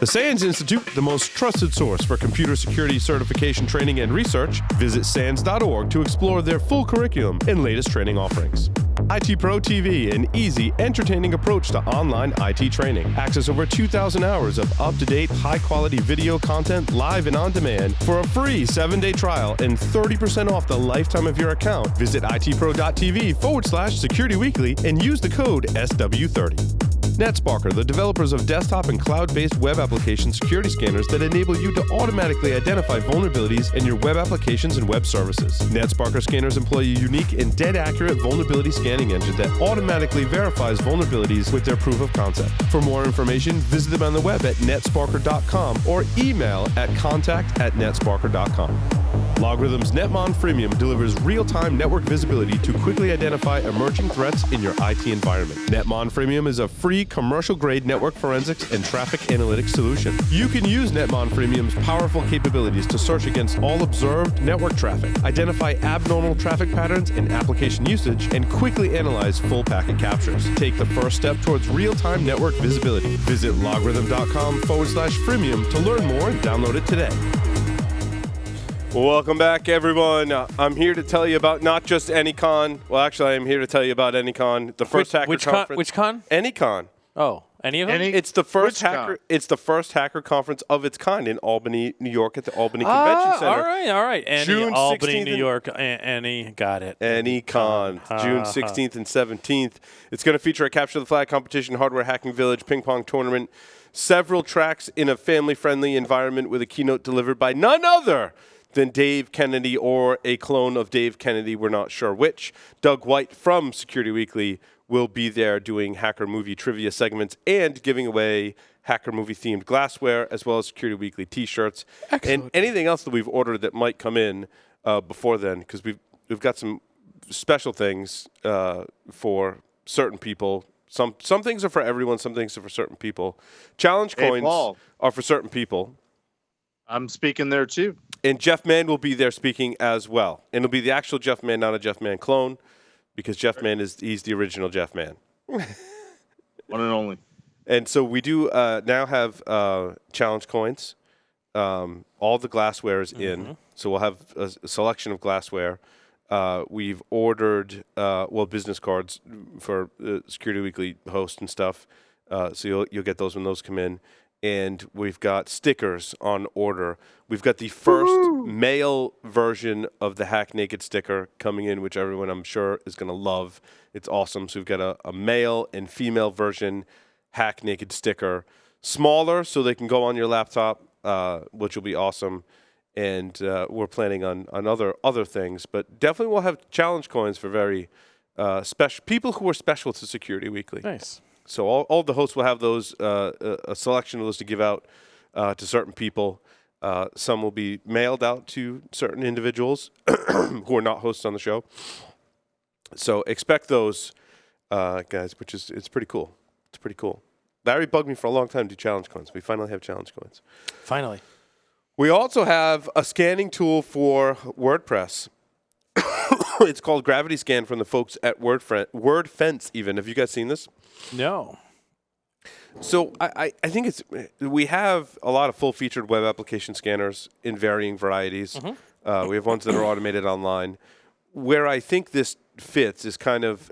The SANS Institute, the most trusted source for computer security certification training and research. Visit SANS.org to explore their full curriculum and latest training offerings. IT Pro TV, an easy, entertaining approach to online IT training. Access over 2,000 hours of up-to-date, high-quality video content live and on demand for a free 7-day trial and 30% off the lifetime of your account. Visit itpro.tv/securityweekly and use the code SW30. NetSparker, the developers of desktop and cloud-based web application security scanners that enable you to automatically identify vulnerabilities in your web applications and web services. NetSparker scanners employ a unique and dead-accurate vulnerability scanning engine that automatically verifies vulnerabilities with their proof of concept. For more information, visit them on the web at netsparker.com or email at contact@netsparker.com. Logarithm's Netmon Freemium delivers real-time network visibility to quickly identify emerging threats in your IT environment. Netmon Freemium is a free commercial-grade network forensics and traffic analytics solution. You can use Netmon Freemium's powerful capabilities to search against all observed network traffic, identify abnormal traffic patterns and application usage, and quickly analyze full packet captures. Take the first step towards real-time network visibility. Visit logarithm.com/freemium to learn more and download it today. Welcome back, everyone. I'm here to tell you about not just AnyCon. Well, actually, I'm here to tell you about AnyCon, the first hacker conference. Which con? AnyCon. Oh, any of them? It's the first hacker. It's the first hacker conference of its kind in Albany, New York, at the Albany Convention Center. All right. June Albany, 16th New York. Got it. AnyCon, June 16th and 17th. It's going to feature a capture the flag competition, hardware hacking village, ping pong tournament, several tracks in a family-friendly environment with a keynote delivered by none other than Dave Kennedy or a clone of Dave Kennedy, we're not sure which. Doug White from Security Weekly will be there doing hacker movie trivia segments and giving away hacker movie themed glassware as well as Security Weekly t-shirts. Excellent. And anything else that we've ordered that might come in before then, because we've got some special things for certain people. Some things are for everyone, some things are for certain people. Challenge coins are for certain people. I'm speaking there too. And Jeff Mann will be there speaking as well. And it'll be the actual Jeff Mann, not a Jeff Mann clone, because Jeff Mann he's the original Jeff Mann. One and only. And so we do now have challenge coins. All the glassware is in. So we'll have a selection of glassware. We've ordered, business cards for Security Weekly host and stuff. So you'll get those when those come in. And we've got stickers on order. We've got the first male version of the Hack Naked sticker coming in, which everyone I'm sure is going to love. It's awesome. So we've got a male and female version Hack Naked sticker. Smaller so they can go on your laptop, which will be awesome. And we're planning on other things. But definitely we'll have challenge coins for very special people who are special to Security Weekly. Nice. So all the hosts will have those, a selection of those to give out to certain people. Some will be mailed out to certain individuals who are not hosts on the show. So expect those, guys, which is it's pretty cool. It's pretty cool. Larry bugged me for a long time to do challenge coins. We finally have challenge coins. Finally. We also have a scanning tool for WordPress. It's called Gravity Scan from the folks at WordFence even. Have you guys seen this? No. So I think we have a lot of full-featured web application scanners in varying varieties. We have ones that are automated online. Where I think this fits is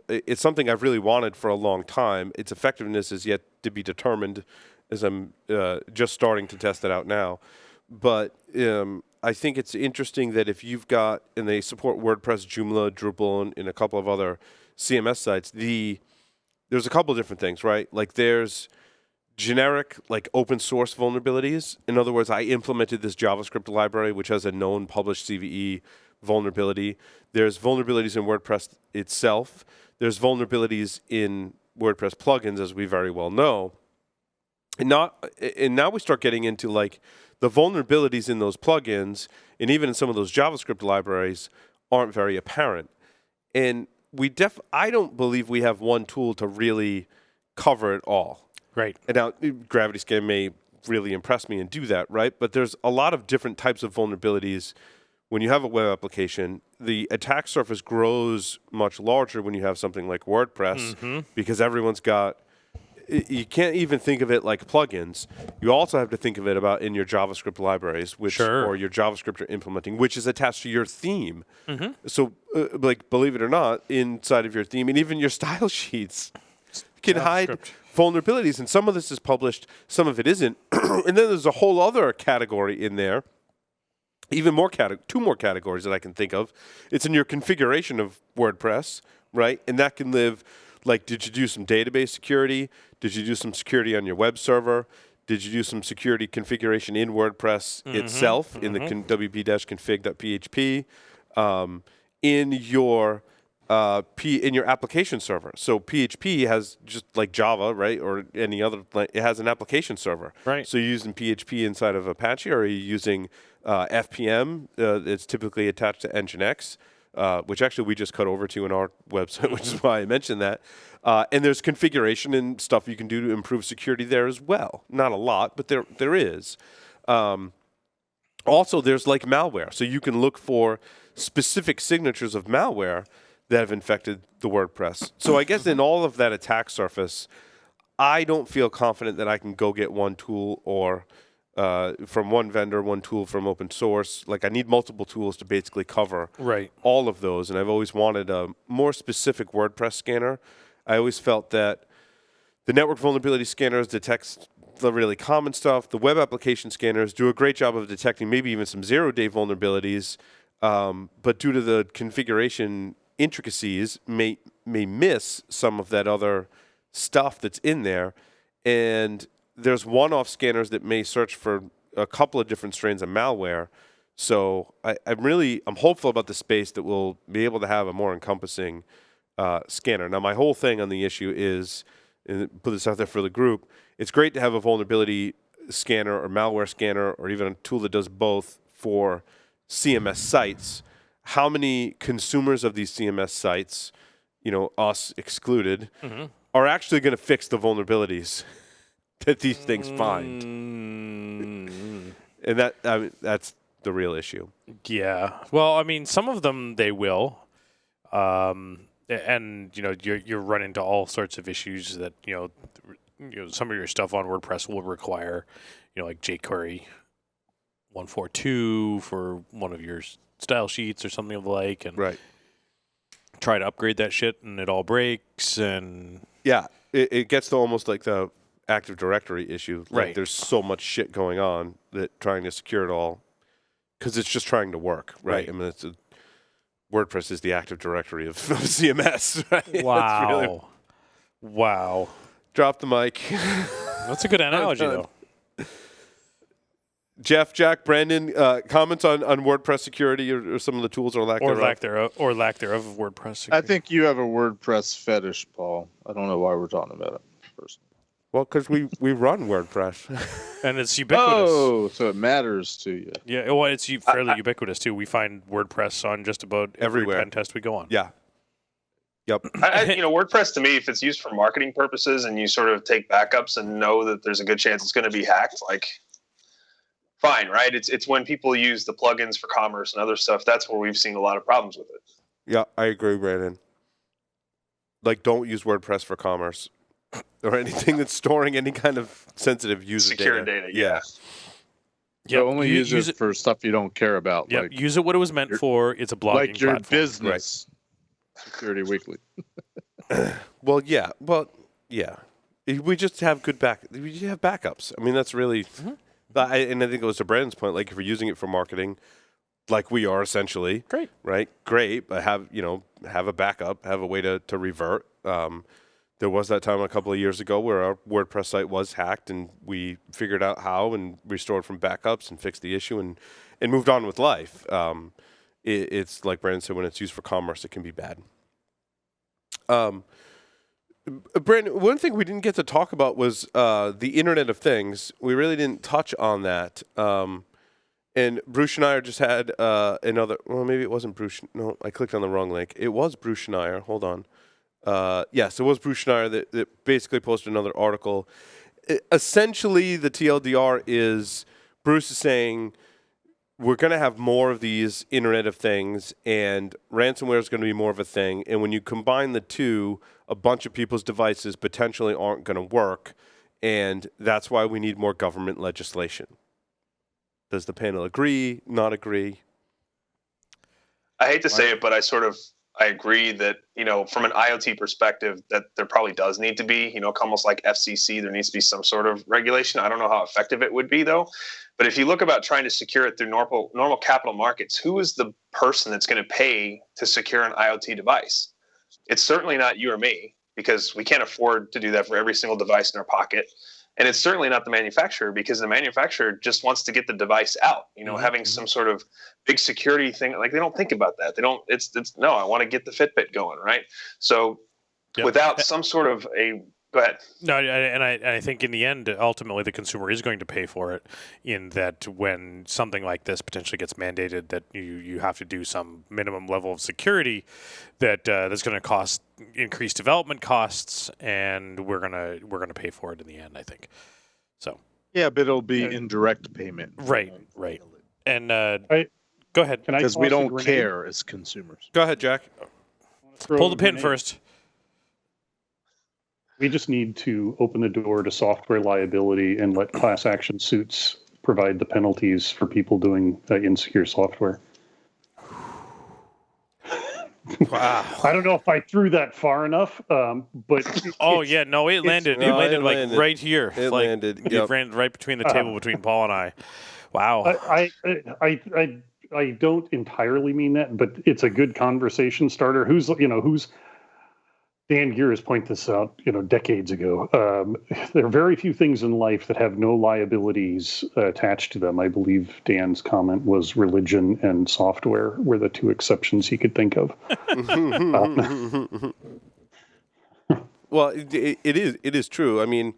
it's something I've really wanted for a long time. Its effectiveness is yet to be determined as I'm just starting to test it out now. But I think it's interesting that if you've got, and they support WordPress, Joomla, Drupal, and a couple of other CMS sites, there's a couple of different things, right? Like there's generic, like open source vulnerabilities. In other words, I implemented this JavaScript library, which has a known published CVE vulnerability. There's vulnerabilities in WordPress itself. There's vulnerabilities in WordPress plugins, as we very well know. And now we start getting into like the vulnerabilities in those plugins and even in some of those JavaScript libraries aren't very apparent. And I don't believe we have one tool to really cover it all. Right. And now Gravity Scan may really impress me and do that, right? But there's a lot of different types of vulnerabilities. When you have a web application, the attack surface grows much larger when you have something like WordPress because everyone's got you can't even think of it like plugins. You also have to think of it about in your JavaScript libraries, which or your JavaScript you're implementing, which is attached to your theme. So, like, believe it or not, inside of your theme and even your style sheets can hide vulnerabilities. And some of this is published, some of it isn't. And then there's a whole other category in there. Even more two more categories that I can think of. It's in your configuration of WordPress, right? And that can live like, did you do some database security? Did you do some security on your web server? Did you do some security configuration in WordPress itself in the wp-config.php? In your in your application server. So PHP has just like Java, right, or any other. It has an application server. Right. So you're using PHP inside of Apache, or are you using FPM? It's typically attached to Nginx, which actually we just cut over to in our website, which is why I mentioned that. And there's configuration and stuff you can do to improve security there as well. Not a lot, but there is. Also, there's like malware. So you can look for specific signatures of malware that have infected the WordPress. So I guess in all of that attack surface, I don't feel confident that I can go get one tool or from one vendor, one tool from open source. Like, I need multiple tools to basically cover all of those. And I've always wanted a more specific WordPress scanner. I always felt that the network vulnerability scanners detect the really common stuff. The web application scanners do a great job of detecting maybe even some zero-day vulnerabilities, but due to the configuration intricacies, may miss some of that other stuff that's in there. And there's one-off scanners that may search for a couple of different strains of malware. So I'm hopeful about the space that we'll be able to have a more encompassing scanner. Now, my whole thing on the issue is, and put this out there for the group, it's great to have a vulnerability scanner or malware scanner or even a tool that does both for CMS sites. How many consumers of these CMS sites, us excluded, are actually going to fix the vulnerabilities that these things find? And that's the real issue. Yeah. Well, I mean, some of them they will. And you're running into all sorts of issues that some of your stuff on WordPress will require like jQuery 142 for one of your style sheets or something of the like, and try to upgrade that shit and it all breaks. And it gets to almost like the Active Directory issue. Like, there's so much shit going on that trying to secure it all, because it's just trying to work, right? I mean, WordPress is the Active Directory of CMS, right? Wow. Wow. Drop the mic. That's a good analogy, though. Jeff, Jack, Brandon, comments on WordPress security or some of the tools or lack thereof? Or lack thereof of WordPress security. I think you have a WordPress fetish, Paul. I don't know why we're talking about it personally. Well, because we run WordPress. And it's ubiquitous. Oh, so it matters to you. Yeah, well, it's fairly ubiquitous, too. We find WordPress on just about every pen test we go on. Yeah. Yep. WordPress, to me, if it's used for marketing purposes and you sort of take backups and know that there's a good chance it's going to be hacked, like, fine, right? It's when people use the plugins for commerce and other stuff, that's where we've seen a lot of problems with it. Yeah, I agree, Brandon. Like, don't use WordPress for commerce or anything that's storing any kind of sensitive user secure data. Yeah. So only use it for stuff you don't care about. Yeah, use it what it was meant for. It's a blogging like your platform. business. Security Weekly. Well, yeah. We just have we have backups. I mean, that's really... and I think it was to Brandon's point, like, if you're using it for marketing, like we are essentially, great, but have a backup, have a way to revert. There was that time a couple of years ago where our WordPress site was hacked, and we figured out how and restored from backups and fixed the issue and moved on with life. It's like Brandon said, when it's used for commerce, it can be bad. Brandon, one thing we didn't get to talk about was the Internet of Things. We really didn't touch on that. And Bruce Schneier just had another... Well, maybe it wasn't Bruce... No, I clicked on the wrong link. It was Bruce Schneier. Hold on. Yes, it was Bruce Schneier that basically posted another article. Essentially, the TLDR is Bruce is saying we're going to have more of these Internet of Things, and ransomware is going to be more of a thing. And when you combine the two, a bunch of people's devices potentially aren't going to work, and that's why we need more government legislation. Does the panel agree, not agree? I hate to say it, but I agree that, from an IoT perspective, that there probably does need to be, almost like FCC, there needs to be some sort of regulation. I don't know how effective it would be, though. But if you look about trying to secure it through normal capital markets, who is the person that's going to pay to secure an IoT device? It's certainly not you or me, because we can't afford to do that for every single device in our pocket. And it's certainly not the manufacturer, because the manufacturer just wants to get the device out, having some sort of big security thing. Like, they don't think about that. They don't, it's no, I want to get the Fitbit going. Right. So without some sort of go ahead. No, and I think in the end, ultimately, the consumer is going to pay for it. In that, when something like this potentially gets mandated, that you have to do some minimum level of security, that's going to cost increased development costs, and we're gonna pay for it in the end, I think. So Yeah, but it'll be indirect payment. right. And go ahead. Because we don't care as consumers. Go ahead, Jack. Pull the pin first. We just need to open the door to software liability and let class action suits provide the penalties for people doing insecure software. Wow. I don't know if I threw that far enough, but it landed. It landed like right here. It landed. It ran right between the table between Paul and I. Wow. I don't entirely mean that, but it's a good conversation starter. Who's Dan Gears pointed this out, decades ago. There are very few things in life that have no liabilities attached to them. I believe Dan's comment was religion and software were the two exceptions he could think of. Well, it is true. I mean,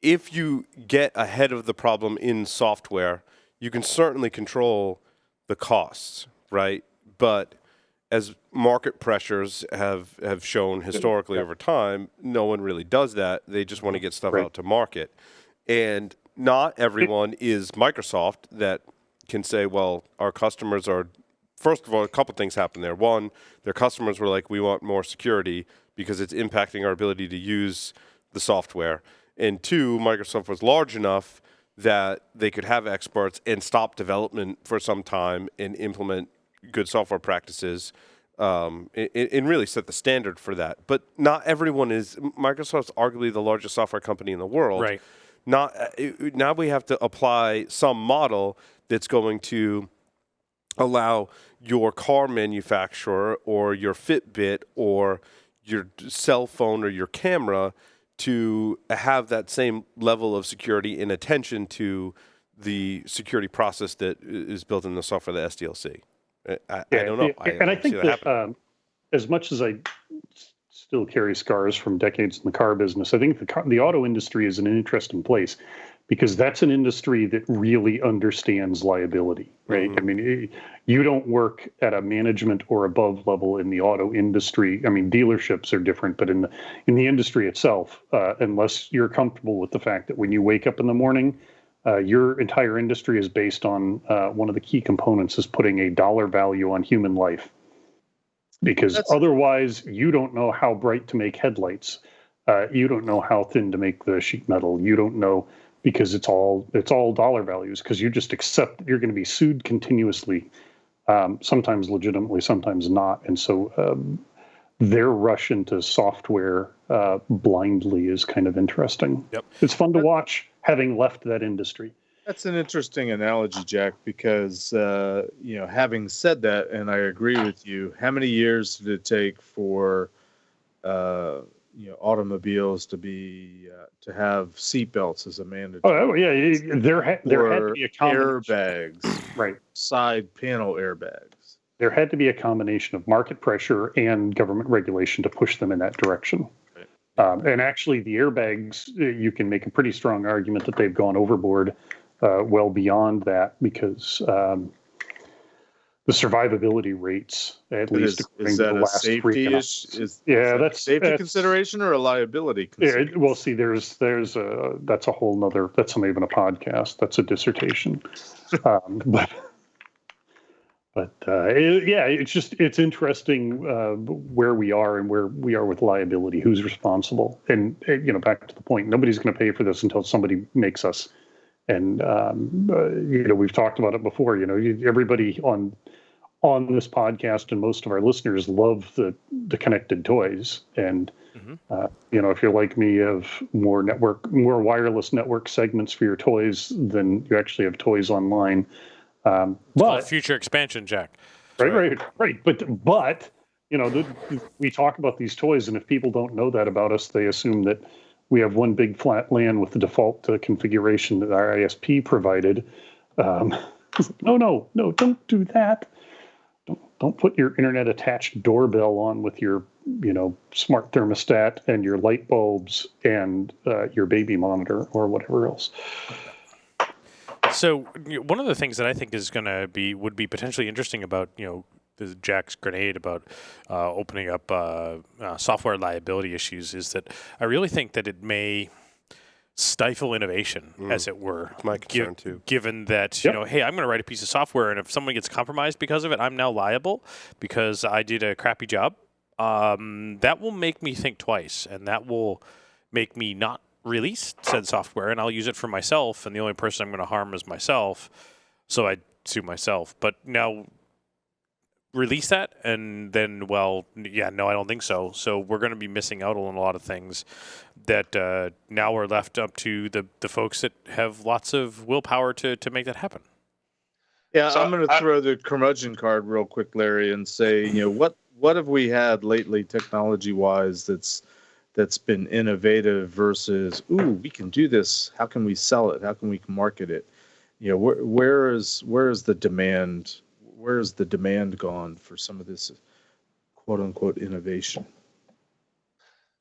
if you get ahead of the problem in software, you can certainly control the costs, right? But as market pressures have shown historically over time, no one really does that. They just want to get stuff out to market. And not everyone is Microsoft that can say, well, our customers are, first of all, a couple things happen there. One, their customers were like, we want more security because it's impacting our ability to use the software. And two, Microsoft was large enough that they could have experts and stop development for some time and implement good software practices and really set the standard for that. But not everyone is. Microsoft's arguably the largest software company in the world. Right. Now we have to apply some model that's going to allow your car manufacturer or your Fitbit or your cell phone or your camera to have that same level of security and attention to the security process that is built in the software, the SDLC. I don't know. I think that as much as I still carry scars from decades in the car business, I think the auto industry is an interesting place because that's an industry that really understands liability, right? Mm-hmm. I mean, you don't work at a management or above level in the auto industry. I mean, dealerships are different, but in the industry itself, unless you're comfortable with the fact that when you wake up in the morning, your entire industry is based on one of the key components is putting a dollar value on human life. Because otherwise, you don't know how bright to make headlights. You don't know how thin to make the sheet metal. You don't know because it's all dollar values. Because you just accept that you're going to be sued continuously, sometimes legitimately, sometimes not. And so their rush into software blindly is kind of interesting. Yep. It's fun to watch, having left that industry. That's an interesting analogy, Jack, because, having said that, and I agree with you, how many years did it take for, automobiles to have seatbelts as a mandatory? Oh, yeah. There had to be a airbags, right? Side panel airbags. There had to be a combination of market pressure and government regulation to push them in that direction. Right. And actually, the airbags, you can make a pretty strong argument that they've gone overboard well beyond that because survivability rates, at least according Is to that the a last safety three. issue? That's safety consideration or a liability consideration? Yeah, well, see, there's that's a whole nother. That's not even a podcast. That's a dissertation. But it's interesting where we are and where we are with liability. Who's responsible? And back to the point, nobody's going to pay for this until somebody makes us. And we've talked about it before. Everybody on this podcast and most of our listeners love the connected toys. And if you're like me, you have more wireless network segments for your toys than you actually have toys online. But future expansion, Jack. Right. But we talk about these toys, and if people don't know that about us, they assume that we have one big flat LAN with the default configuration that our ISP provided. No, don't do that. Don't put your internet attached doorbell on with your smart thermostat and your light bulbs and your baby monitor or whatever else. So one of the things that I think would be potentially interesting about Jack's grenade about opening up software liability issues is that I really think that it may stifle innovation, as it were. It's my concern too. Given that hey, I'm going to write a piece of software, and if someone gets compromised because of it, I'm now liable because I did a crappy job. That will make me think twice, and that will make me not release said software, and I'll use it for myself, and the only person I'm going to harm is myself, so I sue myself. But now release that, and then, no, I don't think so. So we're going to be missing out on a lot of things that now are left up to the folks that have lots of willpower to make that happen. Yeah, so I'm going to throw the curmudgeon card real quick, Larry, and say, what have we had lately technology-wise that's been innovative versus, we can do this. How can we sell it? How can we market it? Where is the demand? Where is the demand gone for some of this quote unquote innovation?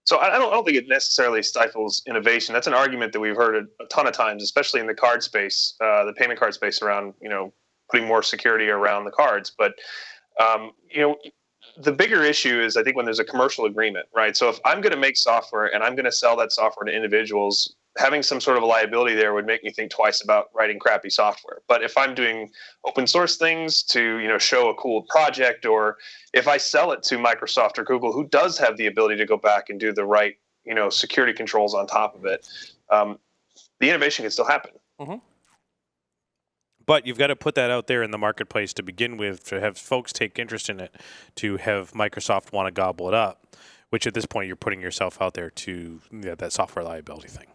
So I don't think it necessarily stifles innovation. That's an argument that we've heard a ton of times, especially in the card space, the payment card space around, putting more security around the cards. But, the bigger issue is, I think, when there's a commercial agreement, right? So if I'm going to make software and I'm going to sell that software to individuals, having some sort of a liability there would make me think twice about writing crappy software. But if I'm doing open source things to, show a cool project, or if I sell it to Microsoft or Google, who does have the ability to go back and do the right, security controls on top of it, the innovation can still happen. Mm-hmm. But you've got to put that out there in the marketplace to begin with, to have folks take interest in it, to have Microsoft want to gobble it up, which at this point you're putting yourself out there to that software liability thing.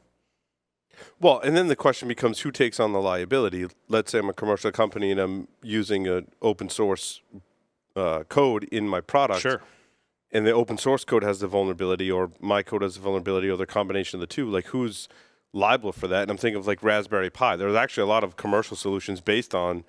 Well, and then the question becomes, who takes on the liability? Let's say I'm a commercial company and I'm using an open source code in my product. Sure. And the open source code has the vulnerability, or my code has the vulnerability, or the combination of the two. Like, who's liable for that? And I'm thinking of like Raspberry Pi. There's actually a lot of commercial solutions based on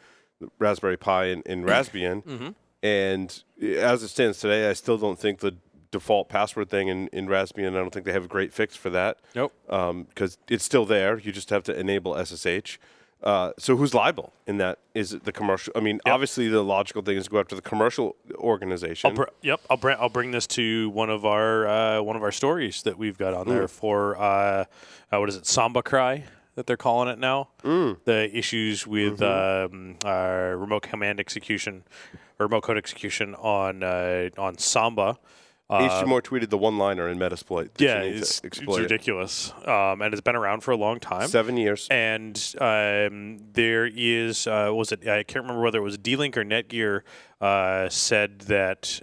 Raspberry Pi and Raspbian. Mm-hmm. And as it stands today, I still don't think the default password thing in Raspbian, I don't think they have a great fix for that. Nope. Because it's still there. You just have to enable SSH. So who's liable in that? Is it the commercial? I mean, obviously the logical thing is to go after the commercial organization. I'll bring this to one of our stories that we've got on there for what is it, Samba Cry that they're calling it now. The issues with remote command execution or remote code execution on Samba. HTML tweeted the one-liner in Metasploit. Yeah, it's ridiculous. And it's been around for a long time. 7 years. And there is, I can't remember whether it was D-Link or Netgear said that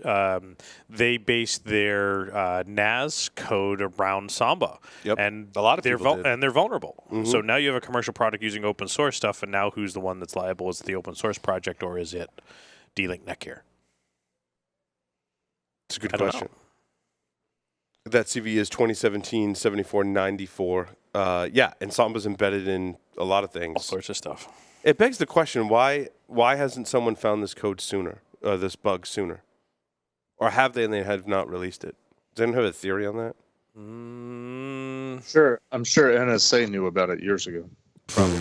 they based their NAS code around Samba. Yep. And a lot of people did. And they're vulnerable. Mm-hmm. So now you have a commercial product using open source stuff, and now who's the one that's liable? Is it the open source project, or is it D-Link Netgear? It's a good question. That CV is 2017-7494. And Samba's embedded in a lot of things. All sorts of stuff. It begs the question, why hasn't someone found this code sooner, this bug sooner? Or have they, and they have not released it? Does anyone have a theory on that? Sure. I'm sure NSA knew about it years ago. Probably.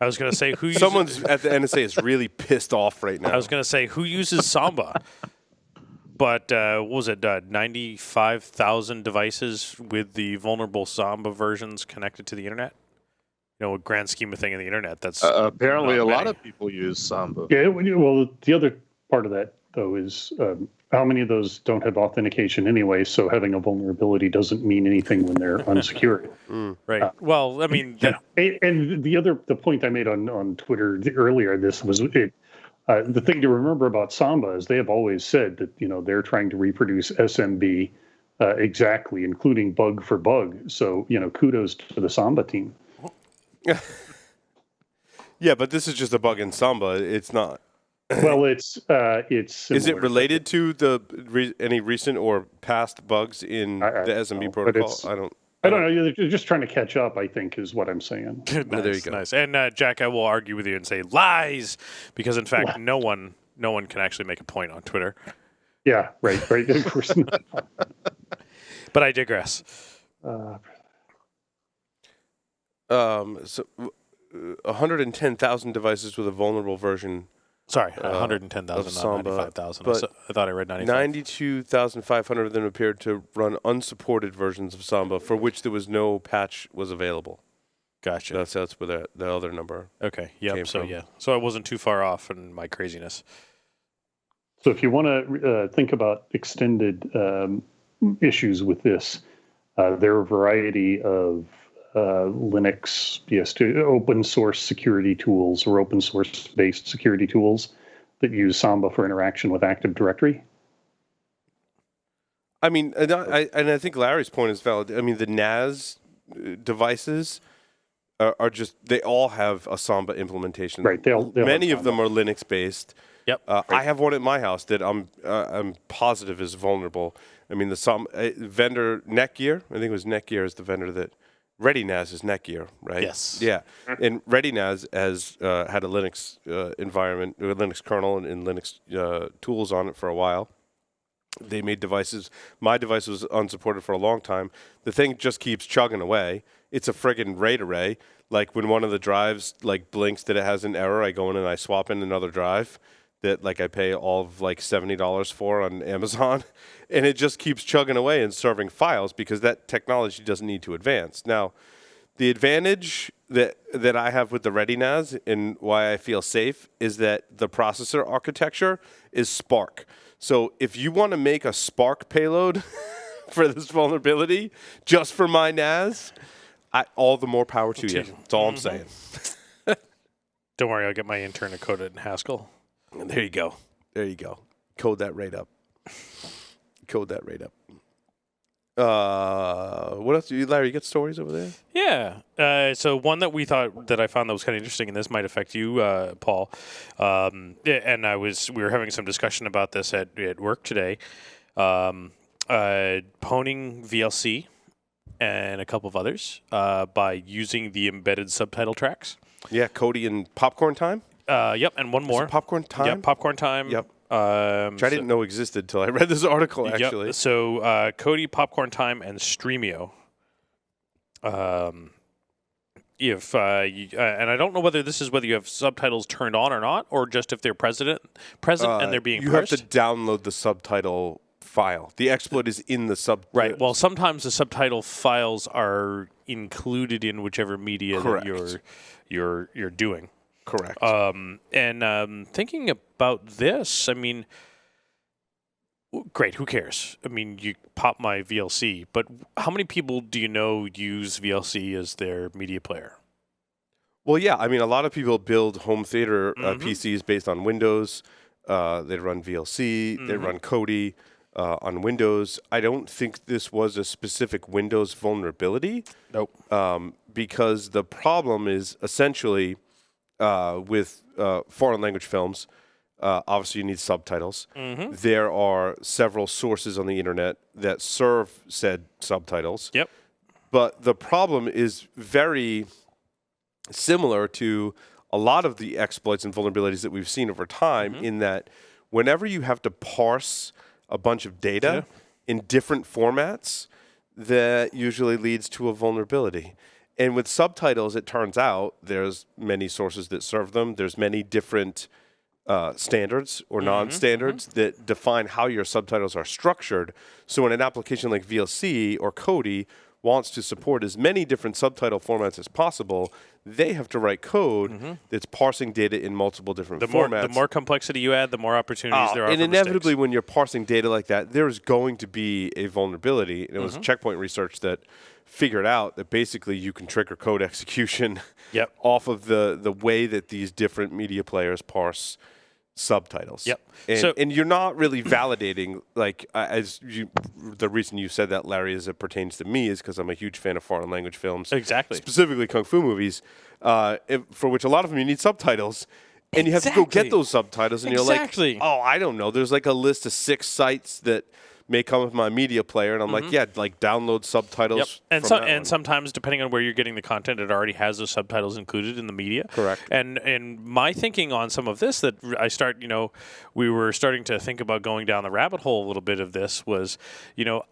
I was going to say who uses, Someone's at the NSA is really pissed off right now. I was going to say who uses Samba. But what was it? 95,000 devices with the vulnerable Samba versions connected to the internet. You know, a grand scheme of thing in the internet. That's apparently not a lot many. of people use Samba. Yeah, well, the other part of that, though, is how many of those don't have authentication anyway, so having a vulnerability doesn't mean anything when they're unsecured. Right. Well, I mean, And the point I made on Twitter earlier, this was the thing to remember about Samba is they have always said that they're trying to reproduce SMB exactly, including bug for bug. So kudos to the Samba team. Yeah, but this is just a bug in Samba. It's not. Well, it's Is it similar. related to any recent or past bugs in the SMB know, but protocol? it's- I don't. I don't know. They're just trying to catch up, I think, is what I'm saying. nice, there you go. nice. And Jack, I will argue with you and say lies, because in fact, no one can actually make a point on Twitter. Yeah, right. Of course not. But I digress. So 110,000 devices with a vulnerable version. Sorry, 110,000, of not Samba, 95,000. but I thought I read 95. 92,500 of them appeared to run unsupported versions of Samba for which there was no patch was available. Gotcha. That's where the other number. Okay. Yep. came So from. yeah. So I wasn't too far off in my craziness. So if you want to think about extended issues with this, there are a variety of Linux, open source security tools or open source based security tools that use Samba for interaction with Active Directory. I mean, and I think Larry's point is valid. I mean, the NAS devices are just, they all have a Samba implementation. Right. They'll Many have of them are Linux based. Yep. I have one at my house that I'm positive is vulnerable. I mean, the vendor Netgear, I think it was Netgear is the vendor that ReadyNAS is Netgear, right? Yes. Yeah, and ReadyNAS has had a Linux environment, a Linux kernel, and Linux tools on it for a while. They made devices. My device was unsupported for a long time. The thing just keeps chugging away. It's a friggin' RAID array. Like when one of the drives like blinks that it has an error, I go in and I swap in another drive that like I pay all of like $70 for on Amazon, and it just keeps chugging away and serving files because that technology doesn't need to advance. Now, the advantage that I have with the ReadyNAS and why I feel safe is that the processor architecture is Spark. So if you want to make a Spark payload for this vulnerability just for my NAS, all the more power to you. That's all I'm saying. Don't worry, I'll get my intern to code it in Haskell. And there you go. There you go. Code that right up. Code that right up. What else? Larry, you got stories over there? Yeah. So one that I found that was kind of interesting, and this might affect you, Paul. And we were having some discussion about this at work today. Pwning VLC and a couple of others by using the embedded subtitle tracks. Yeah, Cody and Popcorn Time. Yep, and one more. Popcorn Time? Yep, Popcorn Time. Yep. Which I didn't know existed until I read this article, actually. Yep. So Cody, Popcorn Time, and Streamio. And I don't know whether you have subtitles turned on or not, or just if they're present and they're being you parsed. have to download the subtitle file. The exploit is in the sub. Right. Well, sometimes the subtitle files are included in whichever media Correct. that you're doing. Correct. And thinking about this, I mean, great. Who cares? I mean, you pop my VLC, but how many people do you know use VLC as their media player? Well, yeah. I mean, a lot of people build home theater PCs based on Windows. They run VLC. They run Kodi on Windows. I don't think this was a specific Windows vulnerability. Nope. Because the problem is essentially with foreign language films, obviously you need subtitles. There are several sources on the internet that serve said subtitles. Yep. But the problem is very similar to a lot of the exploits and vulnerabilities that we've seen over time in that whenever you have to parse a bunch of data in different formats, that usually leads to a vulnerability. And with subtitles, it turns out there's many sources that serve them. There's many different standards or non-standards that define how your subtitles are structured. So in an application like VLC or Kodi wants to support as many different subtitle formats as possible, they have to write code that's parsing data in multiple different formats. The more complexity you add, the more opportunities there are and for inevitably, mistakes. when you're parsing data like that, there's going to be a vulnerability. And it was Checkpoint research that figured out that basically you can trigger code execution off of the way that these different media players parse subtitles. And you're not really validating, like, the reason you said that, Larry, as it pertains to me is because I'm a huge fan of foreign language films. Exactly. Specifically kung fu movies, for which a lot of them you need subtitles. And you have to go get those subtitles, and you're like, oh, I don't know. There's like a list of 6 sites that may come with my media player, and I'm like, like download subtitles. And sometimes, depending on where you're getting the content, it already has those subtitles included in the media. Correct. And my thinking on some of this, that we were starting to think about going down the rabbit hole a little bit of this was,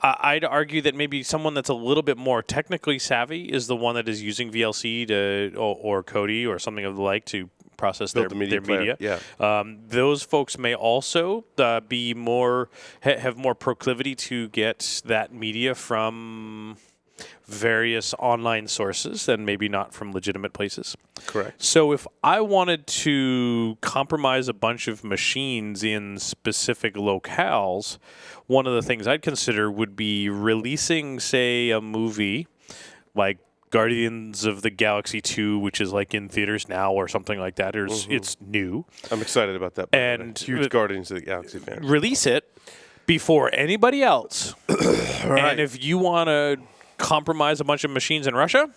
I'd argue that maybe someone that's a little bit more technically savvy is the one that is using VLC or Kodi or something of the like to process their media. Those folks may also be have more proclivity to get that media from various online sources and maybe not from legitimate places. Correct. So if I wanted to compromise a bunch of machines in specific locales, one of the things I'd consider would be releasing, say, a movie like Guardians of the Galaxy 2, which is like in theaters now or something like that. It's new. I'm excited about that. And huge Guardians of the Galaxy fan. Release it before anybody else. And if you want to compromise a bunch of machines in Russia,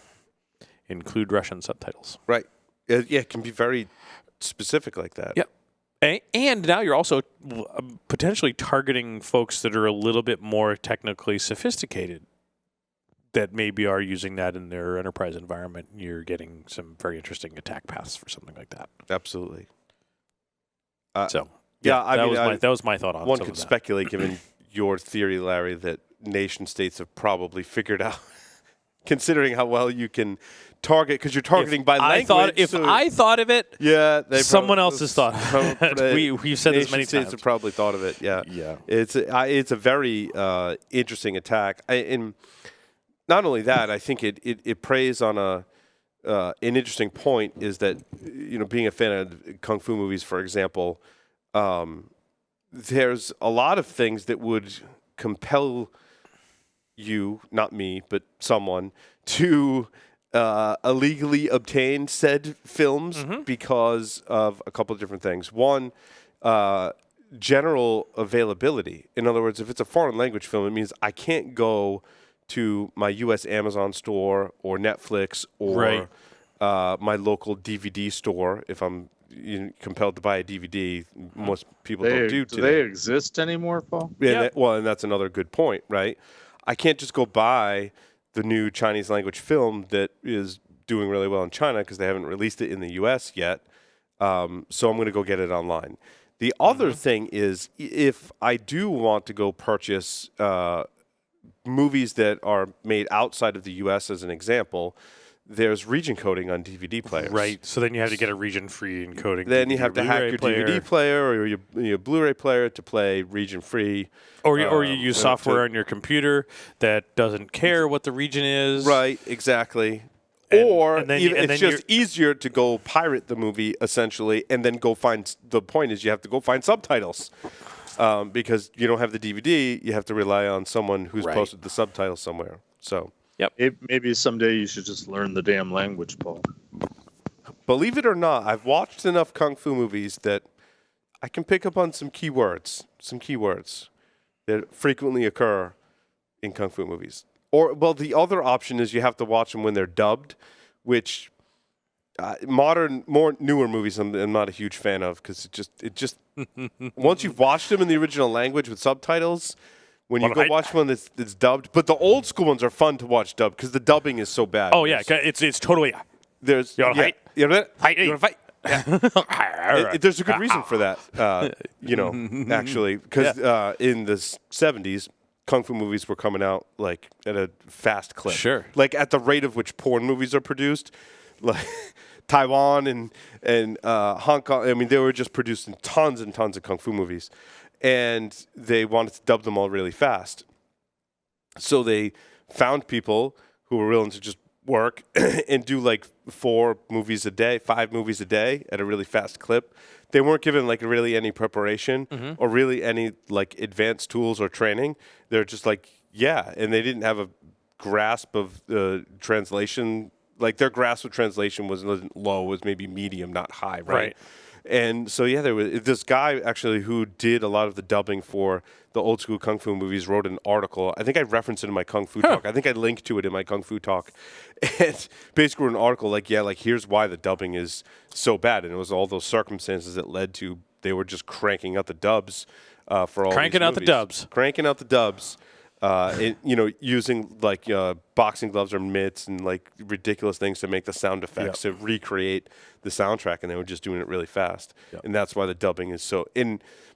include Russian subtitles. Right. It can be very specific like that. Yep. And now you're also potentially targeting folks that are a little bit more technically sophisticated, that maybe are using that in their enterprise environment. You're getting some very interesting attack paths for something like that. Absolutely. That was my thought on it. One could speculate, given your theory, Larry, that nation states have probably figured out, considering how well you can target, because you're targeting by language. If I thought of it, someone else has thought of it. We've said this many times. States have probably thought of it. It's a very interesting attack. And not only that, I think it preys on an interesting point, is that, being a fan of kung fu movies, for example, there's a lot of things that would compel you, not me, but someone, to illegally obtain said films because of a couple of different things. One, general availability. In other words, if it's a foreign language film, it means I can't go to my U.S. Amazon store or Netflix or my local DVD store if I'm compelled to buy a DVD. Most people don't do today. Do they exist anymore, Paul? And that's another good point, right? I can't just go buy the new Chinese language film that is doing really well in China because they haven't released it in the U.S. yet. So I'm going to go get it online. The other thing is, if I do want to go purchase movies that are made outside of the U.S., as an example, there's region coding on DVD players. Right. So then you have to get a region-free encoding. Then you have to hack your DVD player or your Blu-ray player to play region-free. Or you use software on your computer that doesn't care what the region is. Right, exactly. It's just easier to go pirate the movie, essentially, and then go find – the point is you have to go find subtitles. Because you don't have the DVD, you have to rely on someone who's posted the subtitles somewhere. So, maybe someday you should just learn the damn language, Paul. Believe it or not, I've watched enough kung fu movies that I can pick up on some keywords that frequently occur in kung fu movies. The other option is you have to watch them when they're dubbed, which newer movies I'm not a huge fan of, because it just once you've watched them in the original language with subtitles, when you go watch one that's dubbed, but the old school ones are fun to watch dubbed because the dubbing is so bad. Oh yeah, it's totally. There's you want to fight? You want to fight? Yeah. There's a good reason for that, actually, because in the 70s, kung fu movies were coming out like at a fast clip. Sure. Like at the rate of which porn movies are produced, like Taiwan and Hong Kong. I mean, they were just producing tons and tons of kung fu movies, and they wanted to dub them all really fast. So they found people who were willing to just work and do like 4 movies a day, 5 movies a day at a really fast clip. They weren't given like really any preparation or really any like advanced tools or training. They're just like, yeah. And they didn't have a grasp of translation. Like their grasp of translation wasn't low, was maybe medium, not high. Right. And so, yeah, there was this guy actually who did a lot of the dubbing for the old school Kung Fu movies, wrote an article. I think I referenced it in my Kung Fu talk. I think I linked to it in my Kung Fu talk. And basically wrote an article like, yeah, like here's why the dubbing is so bad. And it was all those circumstances that led to they were just cranking out the dubs for all Cranking these out the movies. dubs. Cranking out the dubs. Using like boxing gloves or mitts and like ridiculous things to make the sound effects to recreate the soundtrack, and they were just doing it really fast, and that's why the dubbing is so.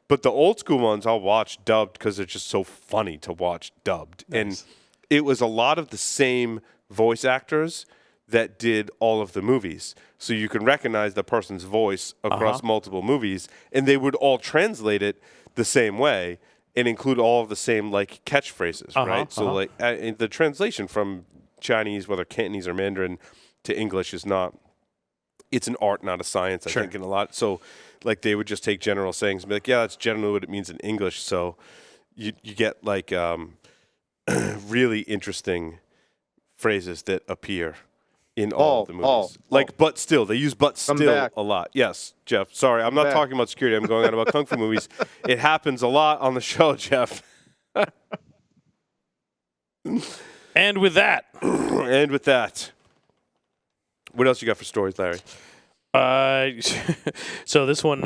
But the old school ones I'll watch dubbed because they're just so funny to watch dubbed, and it was a lot of the same voice actors that did all of the movies, so you can recognize the person's voice across multiple movies, and they would all translate it the same way. And include all of the same like catchphrases, right? So like the translation from Chinese, whether Cantonese or Mandarin, to English is not. It's an art, not a science. I think in a lot. So like they would just take general sayings and be like, yeah, that's generally what it means in English. So you get like really interesting phrases that appear in all of the movies. But still, they use but still a lot. Yes, Jeff. Sorry, I'm not talking about security. I'm going on about Kung Fu movies. It happens a lot on the show, Jeff. And with that. What else you got for stories, Larry? So this one,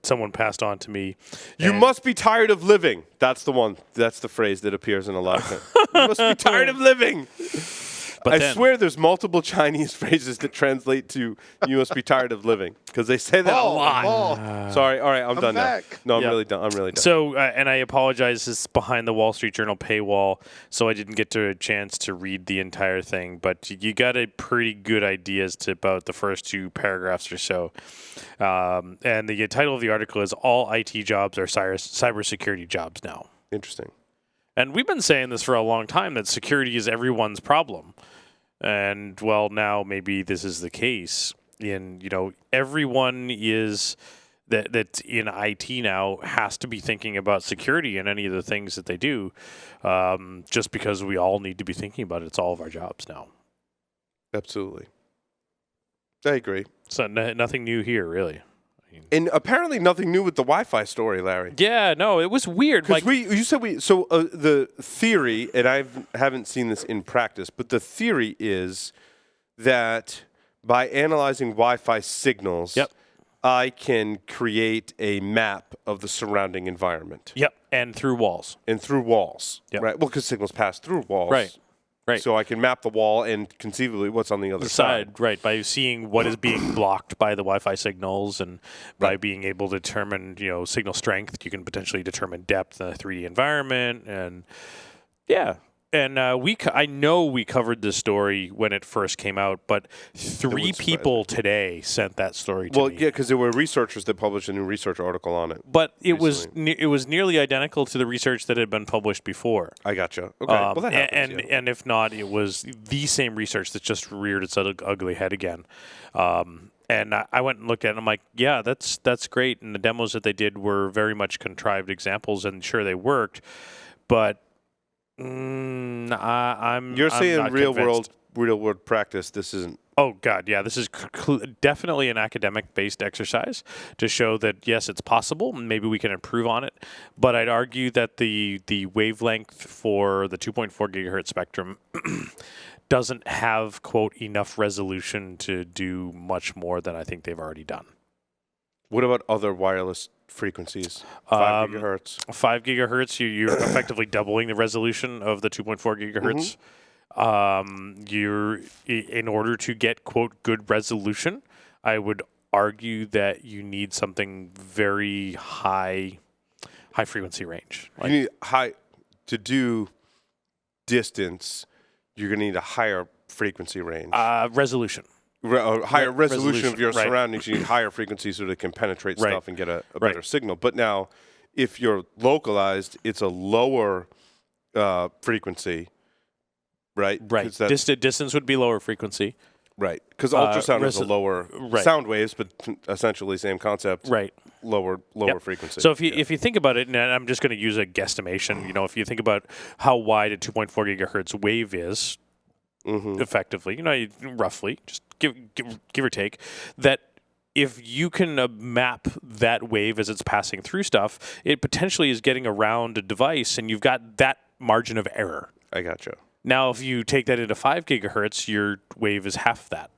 someone passed on to me. You must be tired of living. That's the one. That's the phrase that appears in a lot of things. You must be tired of living. But I swear there's multiple Chinese phrases that translate to "you must be tired of living" because they say that a lot. Sorry. All right, I'm done back. now. No, I'm really done. So, and I apologize. This is behind the Wall Street Journal paywall, so I didn't get a chance to read the entire thing. But you got a pretty good idea as to about the first 2 paragraphs or so. And the title of the article is "All IT jobs are cybersecurity jobs now." Interesting. And we've been saying this for a long time, that security is everyone's problem. And, well, now maybe this is the case. Everyone is that's in IT now has to be thinking about security in any of the things that they do, just because we all need to be thinking about it. It's all of our jobs now. Absolutely. I agree. So nothing new here, really. And apparently nothing new with the Wi-Fi story, Larry. Yeah, no, it was weird. Because the theory, and I haven't seen this in practice, but the theory is that by analyzing Wi-Fi signals, I can create a map of the surrounding environment. Yep, and through walls. Right? Well, because signals pass through walls. Right. So I can map the wall and conceivably what's on the other side. Right, by seeing what is being blocked by the Wi-Fi signals, and by being able to determine, signal strength, you can potentially determine depth in a 3D environment. And And I know we covered this story when it first came out, but 3 people today sent that story to me. Well, yeah, because there were researchers that published a new research article on it. But it was nearly identical to the research that had been published before. I gotcha. Okay, well that happens. And if not, it was the same research that just reared its ugly head again. And I went and looked at it, and I'm like, yeah, that's great. And the demos that they did were very much contrived examples, and sure, they worked, but You're saying real world practice. This isn't. Oh God, yeah. This is definitely an academic-based exercise to show that yes, it's possible. Maybe we can improve on it. But I'd argue that the wavelength for the 2.4 gigahertz spectrum doesn't have, quote, enough resolution to do much more than I think they've already done. What about other wireless frequencies? 5 gigahertz. 5 gigahertz, you're effectively doubling the resolution of the 2.4 gigahertz. You're in order to get, quote, good resolution, I would argue that you need something very high, high frequency range. You need to do distance. You're going to need a higher frequency range. Resolution. Higher resolution of your right. surroundings. You need higher frequency so they can penetrate Right. stuff and get a better signal. But now, if you're localized, it's a lower frequency, right? Right. Distance would be lower frequency. Right. Because ultrasound is a lower sound waves, but essentially same concept. Right. Lower frequency. So if you think about it, and I'm just going to use a guesstimation, if you think about how wide a 2.4 gigahertz wave is, effectively, roughly, just give or take, that if you can map that wave as it's passing through stuff, it potentially is getting around a device, and you've got that margin of error. I gotcha. Now, if you take that into 5 gigahertz, your wave is half that.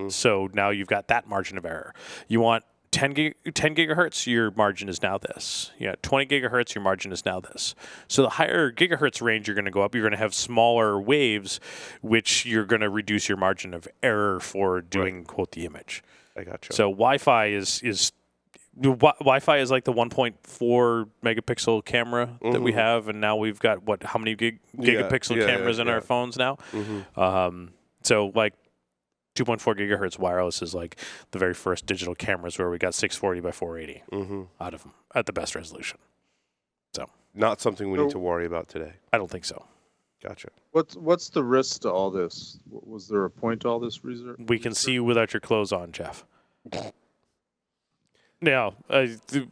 So now you've got that margin of error. You want 10 gigahertz, your margin is now this. 20 gigahertz, your margin is now this. So the higher gigahertz range you're going to go up, you're going to have smaller waves, which you're going to reduce your margin of error for doing, quote, the image. I gotcha. So Wi-Fi is Wi-Fi is like the 1.4 megapixel camera that we have, and now we've got how many gigapixel cameras in our phones now? So like 2.4 gigahertz wireless is like the very first digital cameras where we got 640 by 480 out of them at the best resolution. So not something we need to worry about today. I don't think so. Gotcha. What's the risk to all this? Was there a point to all this research? We can see you without your clothes on, Jeff. No, you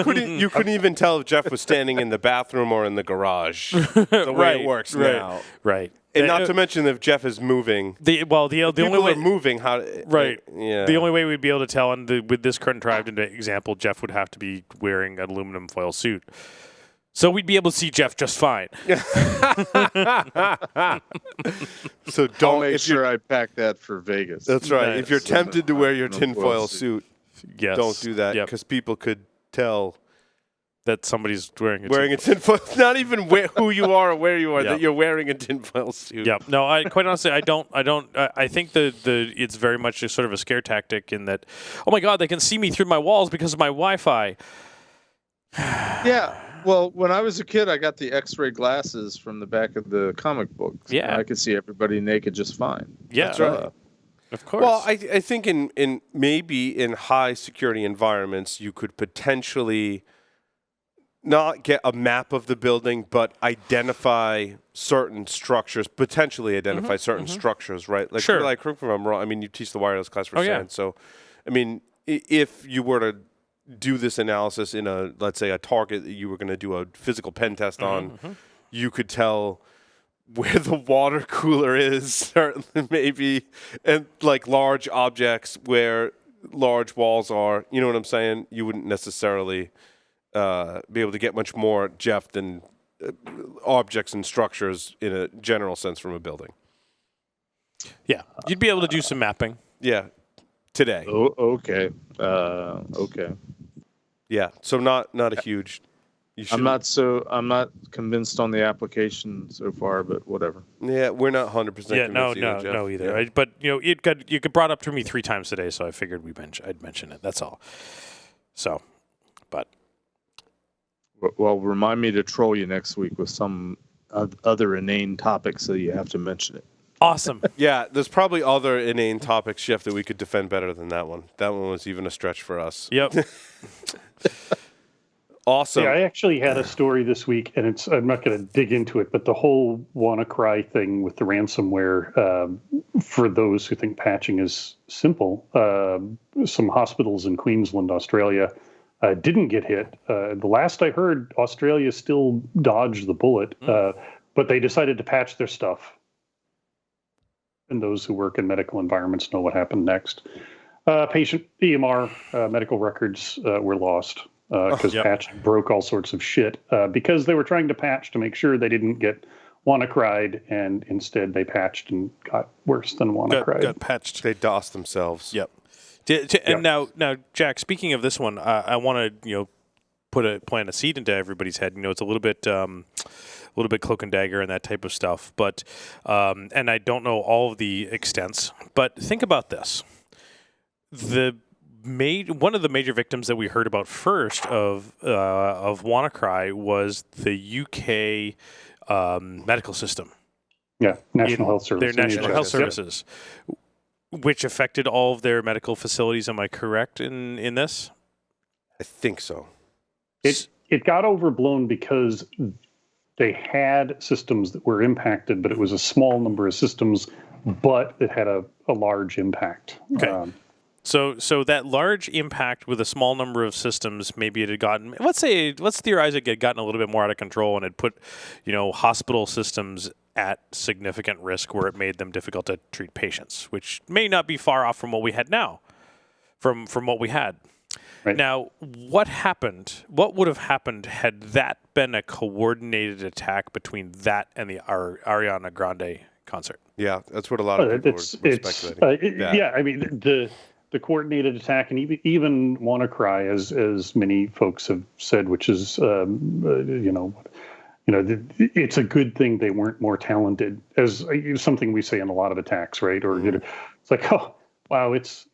couldn't even tell if Jeff was standing in the bathroom or in the garage. The way it works now, right? And not to mention if Jeff is moving. The only way moving, right? The only way we'd be able to tell, with this contrived example, Jeff would have to be wearing an aluminum foil suit. So we'd be able to see Jeff just fine. So don't make sure I pack that for Vegas. That's right. If you're tempted to wear your tinfoil suit, don't do that because people could tell that somebody's wearing a tinfoil. Not even who you are or where you are. That you're wearing a tinfoil suit. Yeah. No, I quite honestly, I don't. I think it's very much a sort of a scare tactic in that. Oh my God, they can see me through my walls because of my Wi-Fi. Yeah. Well, when I was a kid, I got the X-ray glasses from the back of the comic books. Yeah. I could see everybody naked just fine. Yeah. That's right. Of course. Well, I think in maybe in high security environments, you could potentially not get a map of the building, but identify certain structures, potentially identify certain structures, right? Like, sure. Like, correct me if I'm wrong. I mean, you teach the wireless class for science. Yeah. So, I mean, if you were to do this analysis in let's say a target that you were going to do a physical pen test on, you could tell where the water cooler is, certainly maybe, and like large objects where large walls are. You know what I'm saying? You wouldn't necessarily be able to get much more, Jeff, than objects and structures in a general sense from a building. Yeah, you'd be able to do some mapping. Yeah, today. Oh, okay. Okay. Yeah, so not a huge. I'm not convinced on the application so far, but whatever. Yeah, we're not 100% convinced no either. Yeah. Right? But you got brought up to me 3 times today, so I figured I'd mention it. That's all. So, but well, remind me to troll you next week with some other inane topic, so you have to mention it. Awesome. Yeah, there's probably other inane topics, Jeff, that we could defend better than that one. That one was even a stretch for us. Yep. Awesome. Yeah, I actually had a story this week, and I'm not going to dig into it, but the whole WannaCry thing with the ransomware, for those who think patching is simple, some hospitals in Queensland, Australia, didn't get hit. The last I heard, Australia still dodged the bullet, but they decided to patch their stuff. And those who work in medical environments know what happened next. Patient EMR medical records were lost because patching broke all sorts of shit because they were trying to patch to make sure they didn't get WannaCry'd, and instead they patched and got worse than WannaCry'd. Got patched. They DOSed themselves. Yep. And now, Jack, speaking of this one, I want to plant a seed into everybody's head. It's a little bit cloak and dagger and that type of stuff. But and I don't know all of the extents. But think about this: the one of the major victims that we heard about first of WannaCry was the UK medical system. Yeah, National Health Service. Their National Health Services, which affected all of their medical facilities. Am I correct in this? I think so. It got overblown because they had systems that were impacted, but it was a small number of systems, but it had a large impact. Okay. So that large impact with a small number of systems, maybe it had gotten, let's theorize it had gotten a little bit more out of control and it put, hospital systems at significant risk where it made them difficult to treat patients, which may not be far off from what we had now, from what we had. Right. Now, what would have happened had that been a coordinated attack between that and the Ariana Grande concert? Yeah, that's what a lot of people were speculating. I mean, the coordinated attack, and even WannaCry, as many folks have said, which is, it's a good thing they weren't more talented, as something we say in a lot of attacks, right? Or it's like, oh, wow, it's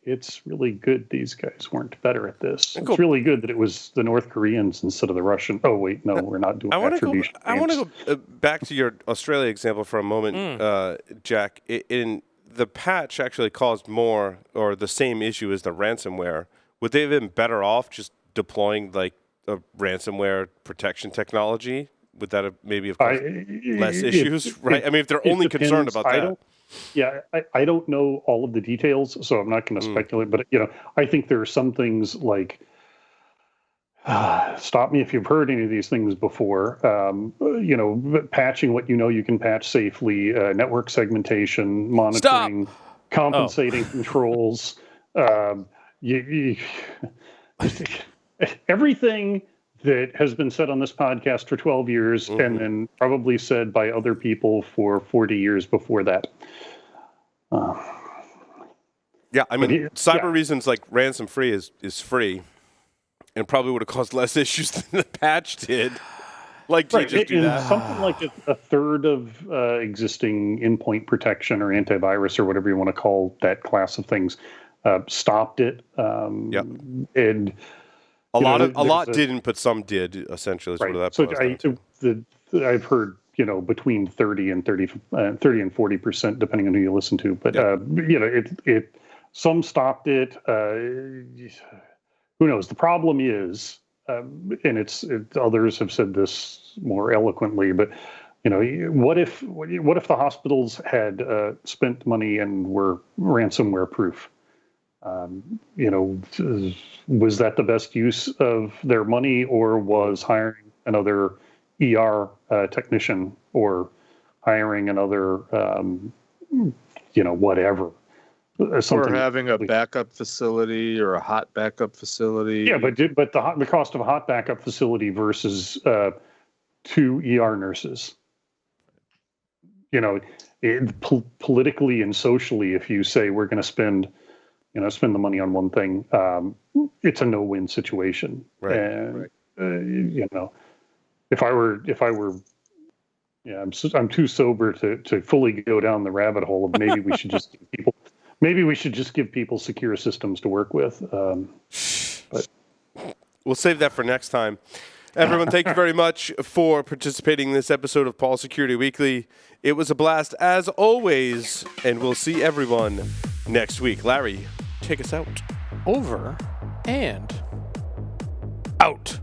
really good these guys weren't better at this. Cool. It's really good that it was the North Koreans instead of the Russian. Oh, wait, no, we're not doing attribution. I want to go back to your Australia example for a moment, Jack. In the patch actually caused more or the same issue as the ransomware. Would they have been better off just deploying like a ransomware protection technology? Would that have maybe caused less issues, right? I mean, if they're only concerned about that. I don't know all of the details, so I'm not going to speculate. But I think there are some things like, stop me if you've heard any of these things before. Patching what you can patch safely, network segmentation, monitoring, compensating controls. Everything that has been said on this podcast for 12 years and then probably said by other people for 40 years before that. Cyber reasons like ransom free is free and probably would have caused less issues than the patch did. Like, do you just do that? Something like a third of existing endpoint protection or antivirus or whatever you want to call that class of things stopped it. And a lot didn't, but some did. Essentially, is what that boils I've heard between 30 and 40%, depending on who you listen to. But some stopped it. Who knows? The problem is, and others have said this more eloquently, but what if the hospitals had spent money and were ransomware proof? Was that the best use of their money, or was hiring another ER technician or hiring another, whatever? Or having a backup facility or a hot backup facility. Yeah, but the cost of a hot backup facility versus 2 ER nurses. Politically and socially, if you say we're going to spend the money on one thing, it's a no-win situation. Right. And if I were, I'm too sober to fully go down the rabbit hole of maybe we should just give people secure systems to work with. But we'll save that for next time. Everyone, thank you very much for participating in this episode of Paul Security Weekly. It was a blast as always, and we'll see everyone next week. Larry, take us out. Over and out.